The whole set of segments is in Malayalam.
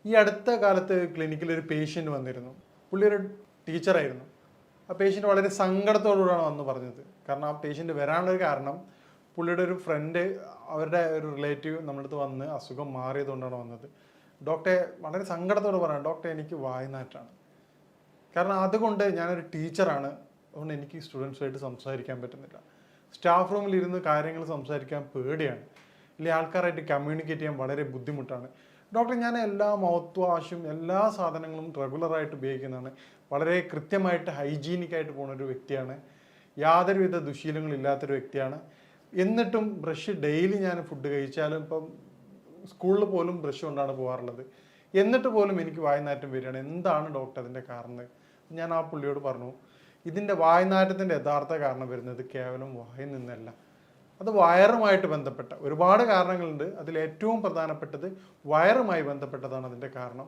ഈ അടുത്ത കാലത്ത് ക്ലിനിക്കിൽ ഒരു പേഷ്യൻ്റ് വന്നിരുന്നു. പുള്ളി ഒരു ടീച്ചറായിരുന്നു. ആ പേഷ്യൻ്റ് വളരെ സങ്കടത്തോടുകൂടിയാണ് വന്ന് പറഞ്ഞത്. കാരണം ആ പേഷ്യൻ്റ് വരാനുള്ളൊരു കാരണം പുള്ളിയുടെ ഒരു ഫ്രണ്ട്, അവരുടെ ഒരു റിലേറ്റീവ് നമ്മുടെ അടുത്ത് വന്ന് അസുഖം മാറിയതുകൊണ്ടാണ് വന്നത്. ഡോക്ടറെ വളരെ സങ്കടത്തോട് പറയാം, ഡോക്ടറെ എനിക്ക് വായ്നാറ്റാണ്. കാരണം അതുകൊണ്ട് ഞാനൊരു ടീച്ചറാണ്, അതുകൊണ്ട് എനിക്ക് സ്റ്റുഡൻസുമായിട്ട് സംസാരിക്കാൻ പറ്റുന്നില്ല. സ്റ്റാഫ് റൂമിൽ ഇരുന്ന് കാര്യങ്ങൾ സംസാരിക്കാൻ പേടിയാണ്, അല്ലെങ്കിൽ ആൾക്കാരായിട്ട് കമ്മ്യൂണിക്കേറ്റ് ചെയ്യാൻ വളരെ ബുദ്ധിമുട്ടാണ്. ഡോക്ടർ, ഞാൻ എല്ലാ മൗത്ത് വാഷും എല്ലാ സാധനങ്ങളും റെഗുലറായിട്ട് ഉപയോഗിക്കുന്നതാണ്, വളരെ കൃത്യമായിട്ട് ഹൈജീനിക്കായിട്ട് പോകുന്ന ഒരു വ്യക്തിയാണ്, യാതൊരുവിധ ദുശീലങ്ങളും ഇല്ലാത്തൊരു വ്യക്തിയാണ്. എന്നിട്ടും ബ്രഷ് ഡെയിലി ഞാൻ ഫുഡ് കഴിച്ചാലും, ഇപ്പം സ്കൂളിൽ പോലും ബ്രഷ് കൊണ്ടാണ് പോകാറുള്ളത്, എന്നിട്ട് പോലും എനിക്ക് വായ്നാറ്റം വരികയാണ്. എന്താണ് ഡോക്ടർ അതിൻ്റെ കാരണം? ഞാൻ ആ പുള്ളിയോട് പറഞ്ഞു, ഇതിൻ്റെ വായ്നാറ്റത്തിൻ്റെ യഥാർത്ഥ കാരണം വരുന്നത് കേവലം വായിൽ നിന്നല്ല, അത് വയറുമായിട്ട് ബന്ധപ്പെട്ട ഒരുപാട് കാരണങ്ങളുണ്ട്. അതിൽ ഏറ്റവും പ്രധാനപ്പെട്ടത് വയറുമായി ബന്ധപ്പെട്ടതാണ് അതിൻ്റെ കാരണം.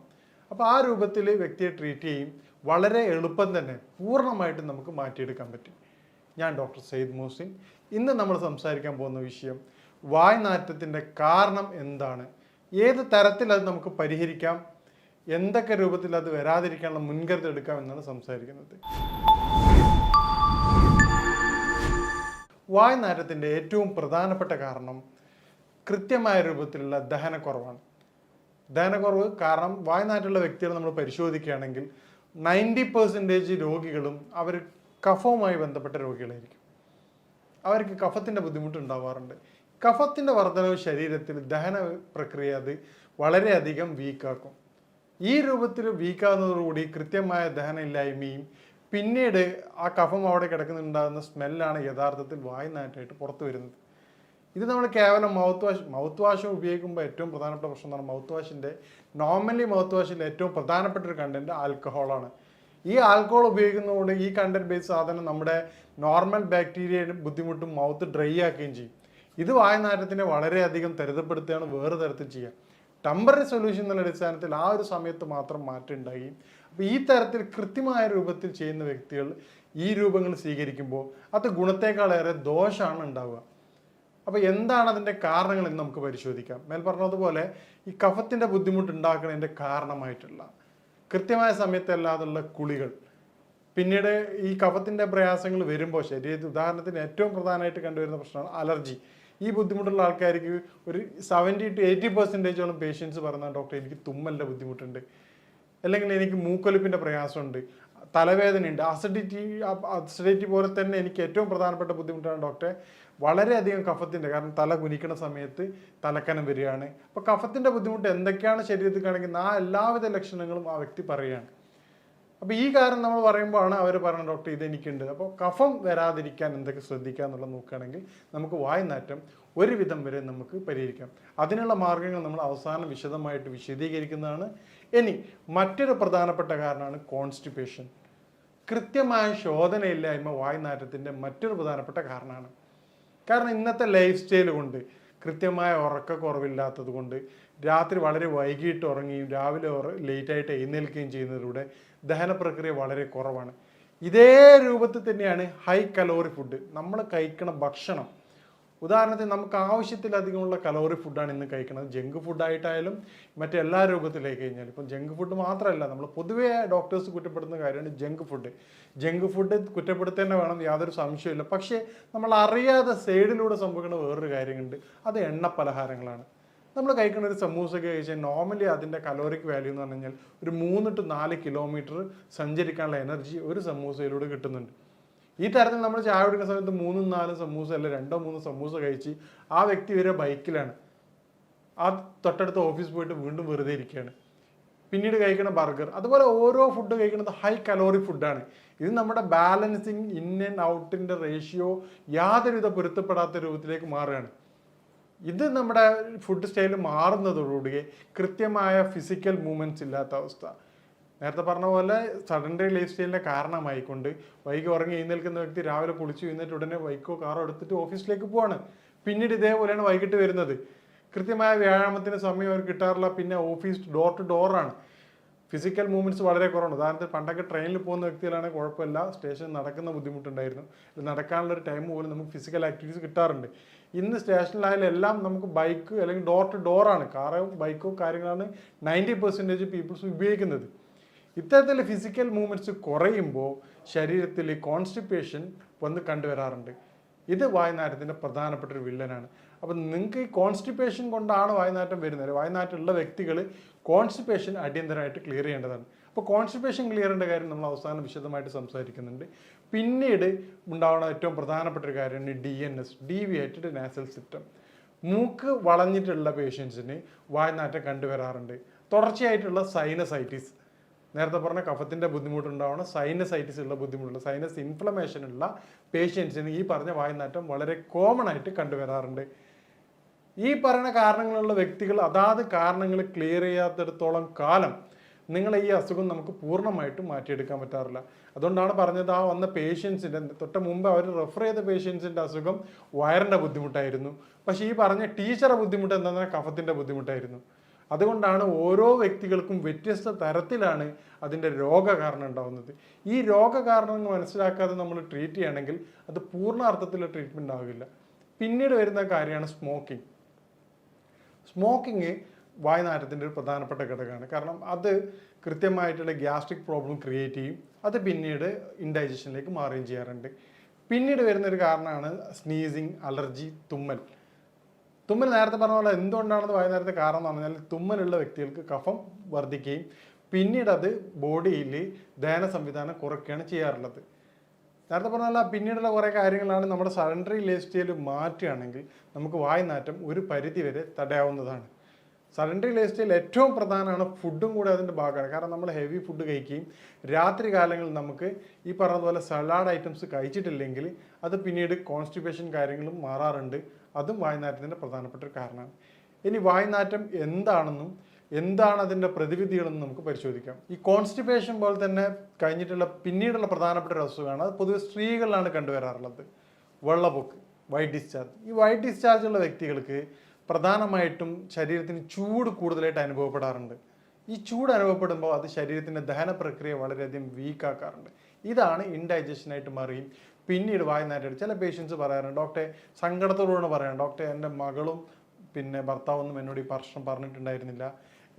അപ്പോൾ ആ രൂപത്തിൽ വ്യക്തിയെ ട്രീറ്റ് ചെയ്യും, വളരെ എളുപ്പം തന്നെ പൂർണ്ണമായിട്ടും നമുക്ക് മാറ്റിയെടുക്കാൻ പറ്റും. ഞാൻ ഡോക്ടർ സയ്യിദ് മുഹസിൻ. ഇന്ന് നമ്മൾ സംസാരിക്കാൻ പോകുന്ന വിഷയം വായ്നാറ്റത്തിൻ്റെ കാരണം എന്താണ്, ഏത് തരത്തിൽ അത് നമുക്ക് പരിഹരിക്കാം, എന്തൊക്കെ രൂപത്തിൽ അത് വരാതിരിക്കാനുള്ള മുൻകരുതൽ എടുക്കാം എന്നാണ് സംസാരിക്കുന്നത്. വായ്നാറ്റത്തിൻ്റെ ഏറ്റവും പ്രധാനപ്പെട്ട കാരണം കൃത്യമായ രൂപത്തിലുള്ള ദഹനക്കുറവാണ്. ദഹനക്കുറവ് കാരണം വായ്നാറ്റുള്ള വ്യക്തികളെ നമ്മൾ പരിശോധിക്കുകയാണെങ്കിൽ 90% രോഗികളും അവർ കഫവുമായി ബന്ധപ്പെട്ട രോഗികളായിരിക്കും. അവർക്ക് കഫത്തിൻ്റെ ബുദ്ധിമുട്ട് ഉണ്ടാവാറുണ്ട്. കഫത്തിൻ്റെ വർധനവ് ശരീരത്തിൽ ദഹന പ്രക്രിയ അത് വളരെയധികം വീക്കാക്കും. ഈ രൂപത്തിൽ വീക്കാകുന്നതോടുകൂടി കൃത്യമായ ദഹനമില്ലായ്മയും പിന്നീട് ആ കഫം അവിടെ കിടക്കുന്നുണ്ടാകുന്ന സ്മെല്ലാണ് യഥാർത്ഥത്തിൽ വായ്നാറ്റായിട്ട് പുറത്തു വരുന്നത്. ഇത് നമ്മൾ കേവലം മൗത്ത് വാഷ് ഉപയോഗിക്കുമ്പോൾ ഏറ്റവും പ്രധാനപ്പെട്ട പ്രശ്നം എന്ന് പറഞ്ഞാൽ നോർമലി മൗത്ത് വാഷിൻ്റെ ഏറ്റവും പ്രധാനപ്പെട്ട ഒരു കണ്ടന്റ് ആൽക്കഹോളാണ്. ഈ ആൽക്കഹോൾ ഉപയോഗിക്കുന്നതുകൊണ്ട് ഈ കണ്ടന്റ് ബേസ് സാധനം നമ്മുടെ നോർമൽ ബാക്ടീരിയയുടെ ബുദ്ധിമുട്ടും മൗത്ത് ഡ്രൈ ആക്കുകയും ചെയ്യും. ഇത് വായ്നാറ്റത്തിനെ വളരെയധികം ത്വരിതപ്പെടുത്തുകയാണ് വേറെ തരത്തിൽ ചെയ്യുക. ടെമ്പററി സൊല്യൂഷൻ എന്നുള്ള അടിസ്ഥാനത്തിൽ ആ ഒരു സമയത്ത് മാത്രം മാറ്റം ഉണ്ടാകുകയും, അപ്പോൾ ഈ തരത്തിൽ കൃത്യമായ രൂപത്തിൽ ചെയ്യുന്ന വ്യക്തികൾ ഈ രൂപങ്ങൾ സ്വീകരിക്കുമ്പോൾ അത് ഗുണത്തേക്കാളേറെ ദോഷമാണ് ഉണ്ടാവുക. അപ്പോൾ എന്താണ് അതിൻ്റെ കാരണങ്ങൾ എന്ന് നമുക്ക് പരിശോധിക്കാം. മേൽ പറഞ്ഞതുപോലെ ഈ കഫത്തിൻ്റെ ബുദ്ധിമുട്ട് ഉണ്ടാക്കുന്നതിൻ്റെ കാരണമായിട്ടുള്ള കൃത്യമായ സമയത്തല്ലാതുള്ള കുളികൾ, പിന്നീട് ഈ കഫത്തിൻ്റെ പ്രയാസങ്ങൾ വരുമ്പോൾ ശരീരത്തിൽ ഉദാഹരണത്തിന് ഏറ്റവും പ്രധാനമായിട്ട് കണ്ടുവരുന്ന പ്രശ്നമാണ് അലർജി. ഈ ബുദ്ധിമുട്ടുള്ള ആൾക്കാർക്ക് ഒരു 70 to 80% പേഷ്യൻസ് പറയുന്ന, ഡോക്ടർ എനിക്ക് തുമ്മലിൻ്റെ ബുദ്ധിമുട്ടുണ്ട്, അല്ലെങ്കിൽ എനിക്ക് മൂക്കൊലിപ്പിൻ്റെ പ്രയാസമുണ്ട്, തലവേദനയുണ്ട്, അസിഡിറ്റി പോലെ തന്നെ എനിക്ക് ഏറ്റവും പ്രധാനപ്പെട്ട ബുദ്ധിമുട്ടാണ് ഡോക്ടറെ വളരെയധികം കഫത്തിൻ്റെ, കാരണം തല കുനിക്കുന്ന സമയത്ത് തലക്കനം വരികയാണ്. അപ്പോൾ കഫത്തിൻ്റെ ബുദ്ധിമുട്ട് എന്തൊക്കെയാണ് ശരീരത്തിൽ കാണിക്കുന്നത് ആ എല്ലാവിധ ലക്ഷണങ്ങളും ആ വ്യക്തി പറയുകയാണ്. അപ്പോൾ ഈ കാരണം നമ്മൾ പറയുമ്പോഴാണ് അവർ പറയുന്നത്, ഡോക്ടർ ഇതെനിക്കുണ്ട്. അപ്പോൾ കഫം വരാതിരിക്കാൻ എന്തൊക്കെ ശ്രദ്ധിക്കുക എന്നുള്ളത് നോക്കുകയാണെങ്കിൽ നമുക്ക് വായ്നാറ്റം ഒരുവിധം വരെ നമുക്ക് പരിഹരിക്കാം. അതിനുള്ള മാർഗ്ഗങ്ങൾ നമ്മൾ അവസാനം വിശദമായിട്ട് വിശദീകരിക്കുന്നതാണ്. ഇനി മറ്റൊരു പ്രധാനപ്പെട്ട കാരണമാണ് കോൺസ്റ്റിപ്പേഷൻ. കൃത്യമായ ശോധനയില്ലായ്മ വായ്നാറ്റത്തിൻ്റെ മറ്റൊരു പ്രധാനപ്പെട്ട കാരണമാണ്. കാരണം ഇന്നത്തെ ലൈഫ് സ്റ്റൈൽ കൊണ്ട്, കൃത്യമായ ഉറക്കക്കുറവില്ലാത്തത് കൊണ്ട്, രാത്രി വളരെ വൈകിട്ട് ഉറങ്ങുകയും രാവിലെ ലേറ്റായിട്ട് എഴുന്നേൽക്കുകയും ചെയ്യുന്നതിലൂടെ ദഹന പ്രക്രിയ വളരെ കുറവാണ്. ഇതേ രൂപത്തിൽ തന്നെയാണ് ഹൈ കലോറി ഫുഡ്. നമ്മൾ കഴിക്കുന്ന ഭക്ഷണം, ഉദാഹരണത്തിന് നമുക്ക് ആവശ്യത്തിലധികമുള്ള കലോറി ഫുഡാണ് ഇന്ന് കഴിക്കുന്നത്. ജങ്ക് ഫുഡായിട്ടായാലും മറ്റെല്ലാ രൂപത്തിലേക്ക് കഴിഞ്ഞാൽ, ഇപ്പം ജങ്ക് ഫുഡ് മാത്രമല്ല, നമ്മൾ പൊതുവേ ഡോക്ടേഴ്സ് കുറ്റപ്പെടുന്ന കാര്യമാണ് ജങ്ക് ഫുഡ്. ജങ്ക് ഫുഡ് കുറ്റപ്പെടുത്തേണ്ട വേണം, യാതൊരു സംശയമില്ല. പക്ഷേ നമ്മൾ അറിയാതെ സൈഡിലൂടെ സംഭവിക്കുന്ന വേറൊരു കാര്യമുണ്ട്, അത് എണ്ണ പലഹാരങ്ങളാണ്. നമ്മൾ കഴിക്കുന്ന ഒരു സമൂസയൊക്കെ കഴിച്ചാൽ നോർമലി അതിൻ്റെ കലോറിക് വാല്യൂ എന്ന് പറഞ്ഞു കഴിഞ്ഞാൽ ഒരു 3 to 4 കിലോമീറ്റർ സഞ്ചരിക്കാനുള്ള എനർജി ഒരു സമൂസയിലൂടെ കിട്ടുന്നുണ്ട്. ഈ തരത്തിൽ നമ്മൾ ചായ കുടിക്കുന്ന സമയത്ത് 3-4 സമൂസ അല്ല 2-3 സമൂസ കഴിച്ച് ആ വ്യക്തി വരെ ബൈക്കിലാണ്, ആ തൊട്ടടുത്ത ഓഫീസ് പോയിട്ട് വീണ്ടും വെറുതെ ഇരിക്കുകയാണ്. പിന്നീട് കഴിക്കുന്ന ബർഗർ, അതുപോലെ ഓരോ ഫുഡ് കഴിക്കുന്നത് ഹൈ കലോറി ഫുഡാണ്. ഇത് നമ്മുടെ ബാലൻസിങ് ഇൻ ആൻഡ് ഔട്ടിൻ്റെ റേഷ്യോ യാതൊരുവിധ പൊരുത്തപ്പെടാത്ത രൂപത്തിലേക്ക് മാറുകയാണ്. ഇത് നമ്മുടെ ഫുഡ് സ്റ്റൈൽ മാറുന്നതോടുകൂടി കൃത്യമായ ഫിസിക്കൽ മൂവ്മെൻറ്റ്സ് ഇല്ലാത്ത അവസ്ഥ, നേരത്തെ പറഞ്ഞ പോലെ സഡൻഡറി ലൈഫ് സ്റ്റൈലിൻ്റെ കാരണമായിക്കൊണ്ട് വൈകി ഉറങ്ങി എഴുന്നേൽക്കുന്ന വ്യക്തി രാവിലെ കുളിച്ച് എഴുന്നേറ്റ് ഉടനെ ബൈക്കോ കാറോ എടുത്തിട്ട് ഓഫീസിലേക്ക് പോവാണ്. പിന്നീട് ഇതേപോലെയാണ് വൈകിട്ട് വരുന്നത്. കൃത്യമായ വ്യായാമത്തിന് സമയം അവർ കിട്ടാറില്ല. പിന്നെ ഓഫീസ് ഡോർ ടു ഡോറാണ്. ഫിസിക്കൽ മൂവ്മെൻറ്റ്സ് വളരെ കുറവാണ്. ഉദാഹരണത്തിന് പണ്ടൊക്കെ ട്രെയിനിൽ പോകുന്ന വ്യക്തികളാണെങ്കിൽ കുഴപ്പമില്ല, സ്റ്റേഷനിൽ നടക്കുന്ന ബുദ്ധിമുട്ടുണ്ടായിരുന്നു, നടക്കാനുള്ള ഒരു ടൈം പോലും നമുക്ക് ഫിസിക്കൽ ആക്ടിവിറ്റീസ് കിട്ടാറുണ്ട്. ഇന്ന് സ്റ്റേഷനിലായാലും എല്ലാം നമുക്ക് ബൈക്ക് അല്ലെങ്കിൽ ഡോർ ടു ഡോറാണ്, കാറോ ബൈക്കോ കാര്യങ്ങളാണ് 90% പീപ്പിൾസ് ഉപയോഗിക്കുന്നത്. ഇത്തരത്തിൽ ഫിസിക്കൽ മൂവ്മെൻറ്റ്സ് കുറയുമ്പോൾ ശരീരത്തിൽ കോൺസ്റ്റിപ്പേഷൻ വന്ന് കണ്ടുവരാറുണ്ട്. ഇത് വായുനാറ്റത്തിൻ്റെ പ്രധാനപ്പെട്ട ഒരു വില്ലനാണ്. അപ്പം നിങ്ങൾക്ക് ഈ കോൺസ്റ്റിപ്പേഷൻ കൊണ്ടാണ് വായുനാറ്റം വരുന്നത്. വായുനാറ്റമുള്ള വ്യക്തികൾ കോൺസ്റ്റിപ്പേഷൻ അടിയന്തരമായിട്ട് ക്ലിയർ ചെയ്യേണ്ടതാണ്. അപ്പോൾ കോൺസ്റ്റിപ്പേഷൻ ക്ലിയർ ചെയ്യേണ്ട കാര്യം നമ്മൾ അവസാനം വിശദമായിട്ട് സംസാരിക്കുന്നുണ്ട്. പിന്നീട് ഉണ്ടാവുന്ന ഏറ്റവും പ്രധാനപ്പെട്ട ഒരു കാര്യമാണ് DNS, ഡീവിയേറ്റഡ് നാസൽ സിസ്റ്റം. മൂക്ക് വളഞ്ഞിട്ടുള്ള പേഷ്യൻസിന് വായുനാറ്റം കണ്ടുവരാറുണ്ട്. തുടർച്ചയായിട്ടുള്ള സൈനസൈറ്റിസ്, നേരത്തെ പറഞ്ഞ കഫത്തിൻ്റെ ബുദ്ധിമുട്ടുണ്ടാവണം, സൈനസൈറ്റിസ് ഉള്ള ബുദ്ധിമുട്ടുള്ള സൈനസ് ഇൻഫ്ലമേഷൻ ഉള്ള പേഷ്യൻസിന് ഈ പറഞ്ഞ വായുനാറ്റം വളരെ കോമൺ ആയിട്ട് കണ്ടുവരാറുണ്ട്. ഈ പറയുന്ന കാരണങ്ങളുള്ള വ്യക്തികൾ അതാത് കാരണങ്ങൾ ക്ലിയർ ചെയ്യാത്തിടത്തോളം കാലം നിങ്ങളെ ഈ അസുഖം നമുക്ക് പൂർണ്ണമായിട്ടും മാറ്റിയെടുക്കാൻ പറ്റാറില്ല. അതുകൊണ്ടാണ് പറഞ്ഞത്, ആ വന്ന പേഷ്യൻസിൻ്റെ തൊട്ട് മുമ്പ് അവർ റെഫർ ചെയ്ത പേഷ്യൻസിൻ്റെ അസുഖം വയറിൻ്റെ ബുദ്ധിമുട്ടായിരുന്നു. പക്ഷേ ഈ പറഞ്ഞ ടീച്ചറുടെ ബുദ്ധിമുട്ട് എന്താണെന്ന് കഫത്തിൻ്റെ ബുദ്ധിമുട്ടായിരുന്നു. അതുകൊണ്ടാണ് ഓരോ വ്യക്തികൾക്കും വ്യത്യസ്ത തരത്തിലാണ് അതിൻ്റെ രോഗകാരണം ഉണ്ടാകുന്നത്. ഈ രോഗകാരണങ്ങൾ മനസ്സിലാക്കാതെ നമ്മൾ ട്രീറ്റ് ചെയ്യുകയാണെങ്കിൽ അത് പൂർണ്ണാർത്ഥത്തിലുള്ള ട്രീറ്റ്മെൻറ്റ് ആകില്ല. പിന്നീട് വരുന്ന കാര്യമാണ് സ്മോക്കിംഗ്. സ്മോക്കിങ് വായുനാറ്റത്തിൻ്റെ ഒരു പ്രധാനപ്പെട്ട ഘടകമാണ്. കാരണം അത് കൃത്യമായിട്ടുള്ള ഗ്യാസ്ട്രിക് പ്രോബ്ലം ക്രിയേറ്റ് ചെയ്യും. അത് പിന്നീട് ഇൻഡൈജഷനിലേക്ക് മാറുകയും ചെയ്യാറുണ്ട്. പിന്നീട് വരുന്നൊരു കാരണമാണ് സ്നീസിങ്, അലർജി, തുമ്മൽ. തുമ്മൽ നേരത്തെ പറഞ്ഞ പോലെ എന്തുകൊണ്ടാണെന്ന് വായുനാറ്റത്തെ കാരണം എന്ന് പറഞ്ഞാൽ തുമ്മലുള്ള വ്യക്തികൾക്ക് കഫം വർദ്ധിക്കുകയും പിന്നീട് അത് ബോഡിയിൽ ദഹന സംവിധാനം കുറയ്ക്കുകയാണ് ചെയ്യാറുള്ളത്. നേരത്തെ പറഞ്ഞാൽ പിന്നീടുള്ള കുറേ കാര്യങ്ങളാണ് നമ്മുടെ സഡൻറ്ററി ലൈഫ് സ്റ്റൈൽ മാറ്റുകയാണെങ്കിൽ നമുക്ക് വായുനാറ്റം ഒരു പരിധി വരെ തടയാവുന്നതാണ്. സഡൻറ്ററി ലൈഫ് സ്റ്റൈൽ ഏറ്റവും പ്രധാനമാണ്, ഫുഡും കൂടെ അതിൻ്റെ ഭാഗമാണ്. കാരണം നമ്മൾ ഹെവി ഫുഡ് കഴിക്കുകയും രാത്രി കാലങ്ങളിൽ നമുക്ക് ഈ പറഞ്ഞതുപോലെ സലാഡ് ഐറ്റംസ് കഴിച്ചിട്ടില്ലെങ്കിൽ അത് പിന്നീട് കോൺസ്റ്റിപ്പേഷൻ കാര്യങ്ങളും മാറാറുണ്ട്. അതും വായുനാറ്റത്തിൻ്റെ പ്രധാനപ്പെട്ട ഒരു കാരണമാണ്. ഇനി വായുനാറ്റം എന്താണെന്നും എന്താണ് അതിൻ്റെ പ്രതിവിധികളെന്നും നമുക്ക് പരിശോധിക്കാം. ഈ കോൺസ്റ്റിപ്പേഷൻ പോലെ തന്നെ കഴിഞ്ഞിട്ടുള്ള പിന്നീടുള്ള പ്രധാനപ്പെട്ട ഒരു അസുഖമാണ്, അത് പൊതുവെ സ്ത്രീകളിലാണ് കണ്ടുവരാറുള്ളത്, വെള്ളപ്പൊക്ക്, വൈറ്റ് ഡിസ്ചാർജ്. ഈ വൈറ്റ് ഡിസ്ചാർജ് ഉള്ള വ്യക്തികൾക്ക് പ്രധാനമായിട്ടും ശരീരത്തിന് ചൂട് കൂടുതലായിട്ട് അനുഭവപ്പെടാറുണ്ട്. ഈ ചൂട് അനുഭവപ്പെടുമ്പോൾ അത് ശരീരത്തിൻ്റെ ദഹന പ്രക്രിയ വളരെയധികം വീക്കാക്കാറുണ്ട്. ഇതാണ് ഇൻഡൈജഷനായിട്ട് മാറുകയും പിന്നീട് വായുനാറ്റം. ചില പേഷ്യൻസ് പറയാറുണ്ട്, ഡോക്ടറെ സങ്കടത്തോടുകൂടെ പറയാം, ഡോക്ടറെ എൻ്റെ മകളും പിന്നെ ഭർത്താവൊന്നും എന്നോട് ഈ പ്രശ്നം പറഞ്ഞിട്ടുണ്ടായിരുന്നില്ല,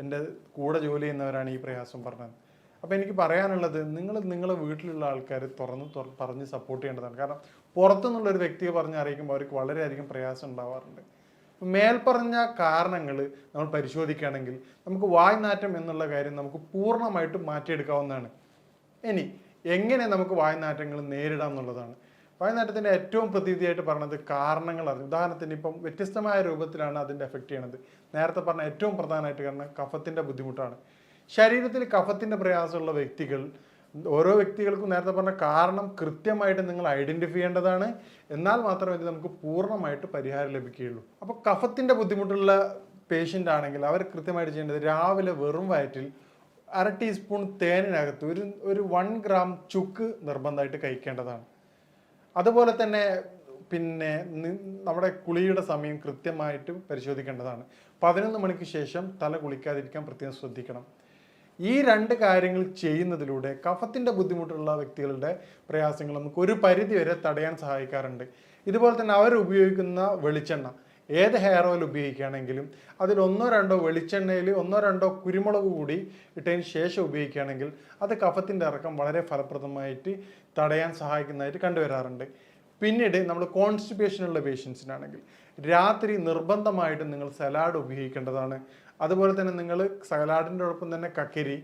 എൻ്റെ കൂടെ ജോലി ചെയ്യുന്നവരാണ് ഈ പ്രയാസം പറഞ്ഞത്. അപ്പോൾ എനിക്ക് പറയാനുള്ളത്, നിങ്ങളെ വീട്ടിലുള്ള ആൾക്കാർ പറഞ്ഞ് സപ്പോർട്ട് ചെയ്യേണ്ടതാണ്. കാരണം പുറത്തുനിന്നുള്ളൊരു വ്യക്തിയെ പറഞ്ഞ് അറിയിക്കുമ്പോൾ അവർക്ക് വളരെയധികം പ്രയാസം ഉണ്ടാവാറുണ്ട്. മേൽപ്പറഞ്ഞ കാരണങ്ങൾ നമ്മൾ പരിശോധിക്കുകയാണെങ്കിൽ നമുക്ക് വായുനാറ്റം എന്നുള്ള കാര്യം നമുക്ക് പൂർണ്ണമായിട്ടും മാറ്റിയെടുക്കാവുന്നതാണ്. ഇനി എങ്ങനെ നമുക്ക് വായുനാറ്റങ്ങൾ നേരിടാം എന്നുള്ളതാണ്. വായുനാറ്റത്തിൻ്റെ ഏറ്റവും പ്രതിവിധിയായിട്ട് പറഞ്ഞത് കാരണങ്ങൾ അറിഞ്ഞു. ഉദാഹരണത്തിന് ഇപ്പം വ്യത്യസ്തമായ രൂപത്തിലാണ് അതിൻ്റെ എഫക്റ്റ് ചെയ്യണത്. നേരത്തെ പറഞ്ഞ ഏറ്റവും പ്രധാനമായിട്ട് കാരണം കഫത്തിൻ്റെ ബുദ്ധിമുട്ടാണ്. ശരീരത്തിൽ കഫത്തിൻ്റെ പ്രയാസമുള്ള വ്യക്തികൾ, ഓരോ വ്യക്തികൾക്കും നേരത്തെ പറഞ്ഞ കാരണം കൃത്യമായിട്ട് നിങ്ങൾ ഐഡൻറ്റിഫൈ ചെയ്യേണ്ടതാണ്. എന്നാൽ മാത്രമേ ഇത് നമുക്ക് പൂർണ്ണമായിട്ട് പരിഹാരം ലഭിക്കുകയുള്ളൂ. അപ്പോൾ കഫത്തിൻ്റെ ബുദ്ധിമുട്ടുള്ള പേഷ്യൻ്റ് ആണെങ്കിൽ അവർ കൃത്യമായിട്ട് ചെയ്യേണ്ടത്, രാവിലെ വെറും വയറ്റിൽ 1/2 ടീസ്പൂൺ തേനിനകത്ത് ഒരു 1 ഗ്രാം ചുക്ക് നിർബന്ധമായിട്ട് കഴിക്കേണ്ടതാണ്. അതുപോലെ തന്നെ പിന്നെ നമ്മുടെ കുളിയുടെ സമയം കൃത്യമായിട്ട് പരിശോധിക്കേണ്ടതാണ്. 11 മണിക്ക് ശേഷം തല കുളിക്കാതിരിക്കാൻ പ്രത്യേകം ശ്രദ്ധിക്കണം. ഈ 2 കാര്യങ്ങൾ ചെയ്യുന്നതിലൂടെ കഫത്തിൻ്റെ ബുദ്ധിമുട്ടുള്ള വ്യക്തികളുടെ പ്രയാസങ്ങൾ നമുക്ക് ഒരു പരിധി വരെ തടയാൻ സഹായിക്കാറുണ്ട്. ഇതുപോലെ തന്നെ അവർ ഉപയോഗിക്കുന്ന വെളിച്ചെണ്ണ, ഏത് ഹെയർ ഓയിൽ ഉപയോഗിക്കുകയാണെങ്കിലും അതിൽ 1-2 വെളിച്ചെണ്ണയിൽ 1-2 കുരുമുളക് കൂടി ഇട്ടതിന് ശേഷം ഉപയോഗിക്കുകയാണെങ്കിൽ അത് കഫത്തിൻ്റെ ഇറക്കം വളരെ ഫലപ്രദമായിട്ട് തടയാൻ സഹായിക്കുന്നതായിട്ട് കണ്ടുവരാറുണ്ട്. പിന്നീട് നമ്മൾ കോൺസ്റ്റിപ്പേഷനുള്ള പേഷ്യൻസിനാണെങ്കിൽ രാത്രി നിർബന്ധമായിട്ടും നിങ്ങൾ സലാഡ് ഉപയോഗിക്കേണ്ടതാണ്. അതുപോലെ തന്നെ നിങ്ങൾ സലാഡിൻ്റെ ഒപ്പം തന്നെ കക്കരി,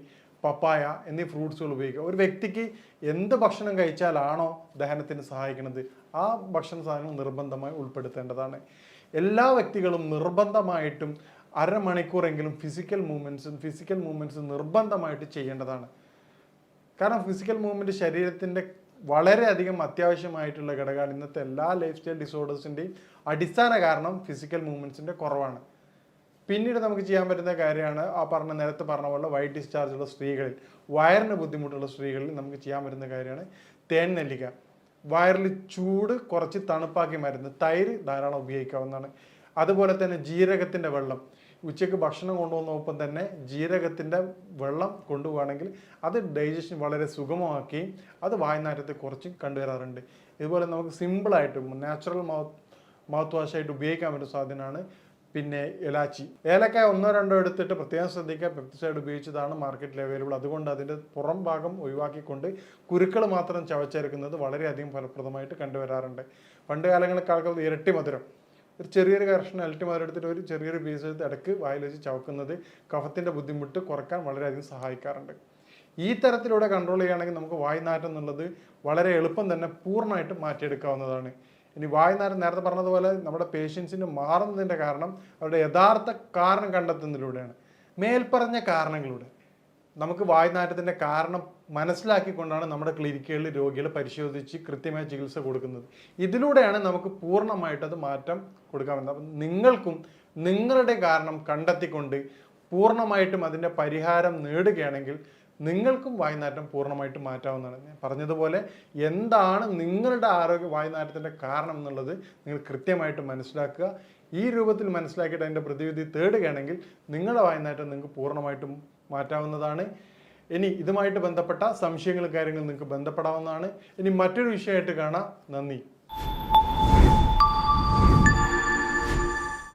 പപ്പായ എന്നീ ഫ്രൂട്ട്സുകൾ ഉപയോഗിക്കുക. ഒരു വ്യക്തിക്ക് എന്ത് ഭക്ഷണം കഴിച്ചാലാണോ ദഹനത്തിന് സഹായിക്കുന്നത് ആ ഭക്ഷണ സാധനങ്ങൾ നിർബന്ധമായി ഉൾപ്പെടുത്തേണ്ടതാണ്. എല്ലാ വ്യക്തികളും നിർബന്ധമായിട്ടും 1/2 മണിക്കൂറെങ്കിലും ഫിസിക്കൽ മൂവ്മെൻറ്റ്സ് നിർബന്ധമായിട്ട് ചെയ്യേണ്ടതാണ്. കാരണം ഫിസിക്കൽ മൂവ്മെൻറ്റ് ശരീരത്തിൻ്റെ വളരെയധികം അത്യാവശ്യമായിട്ടുള്ള ഘടകമാണ്. ഇന്നത്തെ എല്ലാ ലൈഫ് സ്റ്റൈൽ ഡിസോർഡേഴ്സിൻ്റെയും അടിസ്ഥാന കാരണം ഫിസിക്കൽ മൂവ്മെൻറ്റ്സിൻ്റെ കുറവാണ്. പിന്നീട് നമുക്ക് ചെയ്യാൻ പറ്റുന്ന കാര്യമാണ് നേരത്തെ പറഞ്ഞ പോലെ വൈറ്റ് ഡിസ്ചാർജ് ഉള്ള സ്ത്രീകളിൽ, വയറിന് ബുദ്ധിമുട്ടുള്ള സ്ത്രീകളിൽ നമുക്ക് ചെയ്യാൻ പറ്റുന്ന കാര്യമാണ് തേൻ നെല്ലിക്ക. വയറിൽ ചൂട് കുറച്ച് തണുപ്പാക്കി മരുന്ന്, തൈര് ധാരാളം ഉപയോഗിക്കാവുന്നതാണ്. അതുപോലെ തന്നെ ജീരകത്തിൻ്റെ വെള്ളം, ഉച്ചയ്ക്ക് ഭക്ഷണം കൊണ്ടുപോകുന്നൊപ്പം തന്നെ ജീരകത്തിൻ്റെ വെള്ളം കൊണ്ടുപോവുകയാണെങ്കിൽ അത് ഡൈജഷൻ വളരെ സുഗമമാക്കുകയും അത് വായ്നാറ്റത്തെ കുറച്ചും കണ്ടുവരാറുണ്ട്. ഇതുപോലെ നമുക്ക് സിമ്പിളായിട്ട് നാച്ചുറൽ മൗത്ത് വാഷായിട്ട് ഉപയോഗിക്കാൻ പറ്റുന്ന സാധനമാണ് പിന്നെ ഇലാച്ചി. ഏലക്കായ 1-2 എടുത്തിട്ട് പ്രത്യേകം ശ്രദ്ധിക്കുക, പെപ്റ്റിസൈഡ് ഉപയോഗിച്ചതാണ് മാർക്കറ്റിൽ അവൈലബിൾ. അതുകൊണ്ട് അതിൻ്റെ പുറം ഭാഗം ഒഴിവാക്കിക്കൊണ്ട് കുരുക്കൾ മാത്രം ചവച്ചെടുക്കുന്നത് വളരെയധികം ഫലപ്രദമായിട്ട് കണ്ടുവരാറുണ്ട്. പണ്ട് കാലങ്ങളിൽ ആൾക്കാർ ഇരട്ടി മധുരം, ഒരു ചെറിയൊരു കഷ്ണം ഇരട്ടി മധുരം എടുത്തിട്ട് ഒരു ചെറിയൊരു പീസ് എടുത്ത് ഇടയ്ക്ക് വായിൽ വെച്ച് ചവക്കുന്നത് കഫത്തിൻ്റെ ബുദ്ധിമുട്ട് കുറക്കാൻ വളരെയധികം സഹായിക്കാറുണ്ട്. ഈ തരത്തിലൂടെ കൺട്രോൾ ചെയ്യുകയാണെങ്കിൽ നമുക്ക് വായ്നാറ്റം എന്നുള്ളത് വളരെ എളുപ്പം തന്നെ പൂർണ്ണമായിട്ട് മാറ്റിയെടുക്കാവുന്നതാണ്. ഇനി വായ്നാറ്റം നേരത്തെ പറഞ്ഞതുപോലെ നമ്മുടെ പേഷ്യൻസിന് മാറുന്നതിൻ്റെ കാരണം അവരുടെ യഥാർത്ഥ കാരണം കണ്ടെത്തുന്നതിലൂടെയാണ്. മേൽപ്പറഞ്ഞ കാരണങ്ങളിലൂടെ നമുക്ക് വായ്നാറ്റത്തിൻ്റെ കാരണം മനസ്സിലാക്കിക്കൊണ്ടാണ് നമ്മുടെ ക്ലിനിക്കുകളിൽ രോഗികളെ പരിശോധിച്ച് കൃത്യമായ ചികിത്സ കൊടുക്കുന്നത്. ഇതിലൂടെയാണ് നമുക്ക് പൂർണ്ണമായിട്ട് അത് മാറ്റം കൊടുക്കാമെന്ന്. അപ്പം നിങ്ങൾക്കും നിങ്ങളുടെ കാരണം കണ്ടെത്തിക്കൊണ്ട് പൂർണ്ണമായിട്ടും അതിൻ്റെ പരിഹാരം നേടുകയാണെങ്കിൽ നിങ്ങൾക്കും വായ്നാറ്റം പൂർണ്ണമായിട്ട് മാറ്റാവുന്നതാണ്. ഞാൻ പറഞ്ഞതുപോലെ എന്താണ് നിങ്ങളുടെ വായ്നാറ്റത്തിൻ്റെ കാരണം എന്നുള്ളത് നിങ്ങൾ കൃത്യമായിട്ട് മനസ്സിലാക്കുക. ഈ രൂപത്തിൽ മനസ്സിലാക്കിയിട്ട് അതിൻ്റെ പ്രതിവിധി തേടുകയാണെങ്കിൽ നിങ്ങളുടെ വായ്നാറ്റം നിങ്ങൾക്ക് പൂർണ്ണമായിട്ടും മാറ്റാവുന്നതാണ്. ഇനി ഇതുമായിട്ട് ബന്ധപ്പെട്ട സംശയങ്ങളും കാര്യങ്ങളും നിങ്ങൾക്ക് ബന്ധപ്പെടാവുന്നതാണ്. ഇനി മറ്റൊരു വിഷയമായിട്ട് കാണാം. നന്ദി.